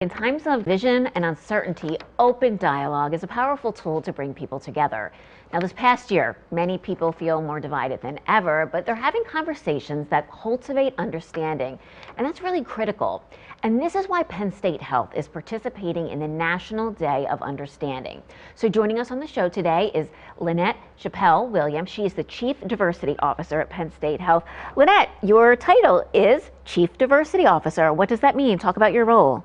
In times of division and uncertainty, open dialogue is a powerful tool to bring people together. Now, this past year, many people feel more divided than ever, but they're having conversations that cultivate understanding, and that's really critical. And this is why Penn State Health is participating in the National Day of Understanding. So joining us on the show today is Lynette Chappell-Williams. She is the Chief Diversity Officer at Penn State Health. Lynette, your title is Chief Diversity Officer. What does that mean? Talk about your role.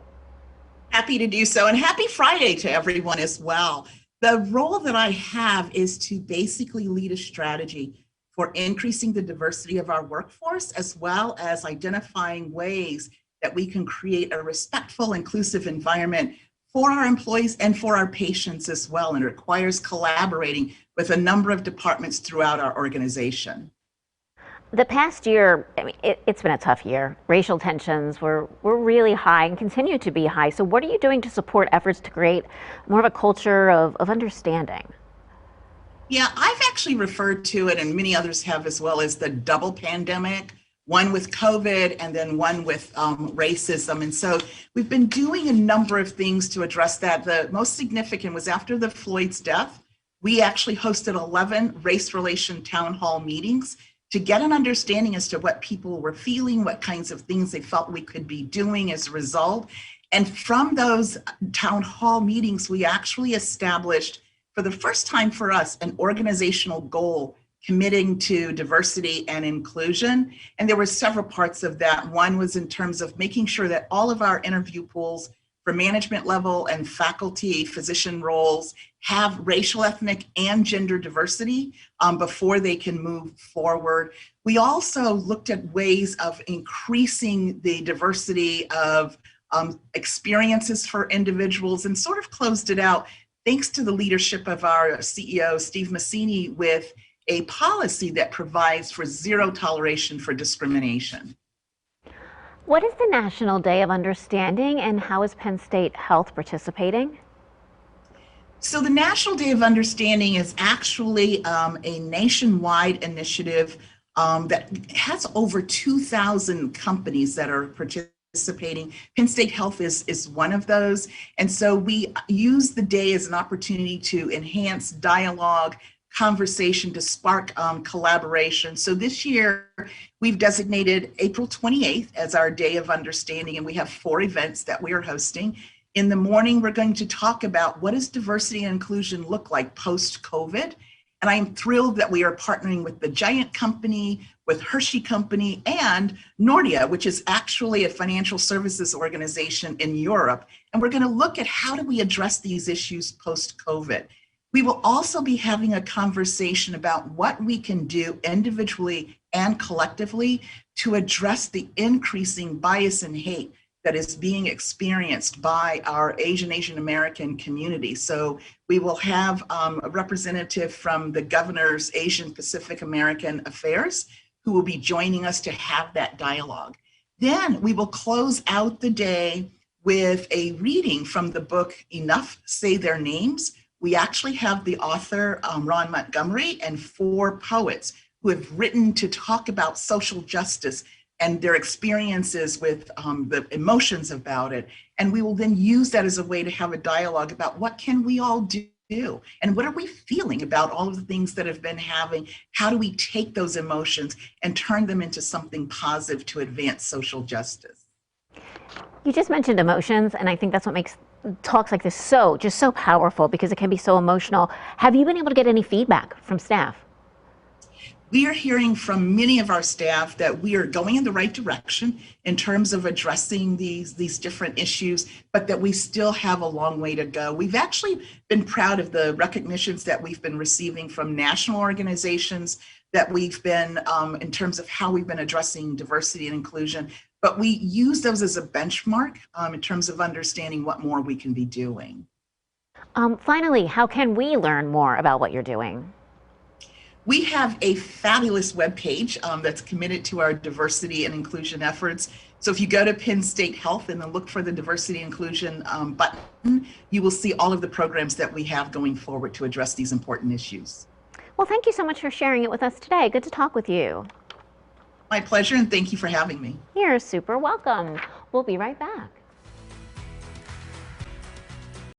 Happy to do so, and happy Friday to everyone as well. The role that I have is to basically lead a strategy for increasing the diversity of our workforce, as well as identifying ways that we can create a respectful, inclusive environment for our employees and for our patients as well. And it requires collaborating with a number of departments throughout our organization. The past year, it's been a tough year. Racial tensions were really high and continue to be high. So what are you doing to support efforts to create more of a culture of understanding? Yeah, I've actually referred to it, and many others have as well, as the double pandemic, one with COVID and then one with racism. And so we've been doing a number of things to address that. The most significant was after the Floyd's death, we actually hosted 11 race relation town hall meetings to get an understanding as to what people were feeling, what kinds of things they felt we could be doing as a result. And from those town hall meetings, we actually established, for the first time for us, an organizational goal committing to diversity and inclusion. And there were several parts of that. One was in terms of making sure that all of our interview pools for management level and faculty physician roles have racial, ethnic, and gender diversity before they can move forward. We also looked at ways of increasing the diversity of experiences for individuals and sort of closed it out, thanks to the leadership of our CEO, Steve Massini, with a policy that provides for zero toleration for discrimination. What is the National Day of Understanding, and how is Penn State Health participating? So the National Day of Understanding is actually a nationwide initiative that has over 2,000 companies that are participating. Penn State Health is one of those. And so we use the day as an opportunity to enhance dialogue, conversation, to spark collaboration. So this year we've designated April 28th as our Day of Understanding, and we have 4 events that we are hosting. In the morning, we're going to talk about what does diversity and inclusion look like post-COVID. And I am thrilled that we are partnering with the Giant Company, with Hershey Company, and Nordia, which is actually a financial services organization in Europe. And we're going to look at how do we address these issues post-COVID. We will also be having a conversation about what we can do individually and collectively to address the increasing bias and hate that is being experienced by our Asian American community. So we will have a representative from the governor's Asian Pacific American Affairs who will be joining us to have that dialogue. Then we will close out the day with a reading from the book Enough Say Their Names. We actually have the author, Ron Montgomery, and 4 poets who have written to talk about social justice and their experiences with the emotions about it. And we will then use that as a way to have a dialogue about what can we all do and what are we feeling about all of the things that have been happening. How do we take those emotions and turn them into something positive to advance social justice? You just mentioned emotions, and I think that's what makes talks like this so powerful, because it can be so emotional. Have you been able to get any feedback from staff? We are hearing from many of our staff that we are going in the right direction in terms of addressing these different issues, but that we still have a long way to go. We've actually been proud of the recognitions that we've been receiving from national organizations, that we've been in terms of how we've been addressing diversity and inclusion, but we use those as a benchmark in terms of understanding what more we can be doing. Finally, how can we learn more about what you're doing? We have a fabulous webpage that's committed to our diversity and inclusion efforts. So if you go to Penn State Health and then look for the diversity and inclusion button, you will see all of the programs that we have going forward to address these important issues. Well, thank you so much for sharing it with us today. Good to talk with you. My pleasure, and thank you for having me. You're super welcome. We'll be right back.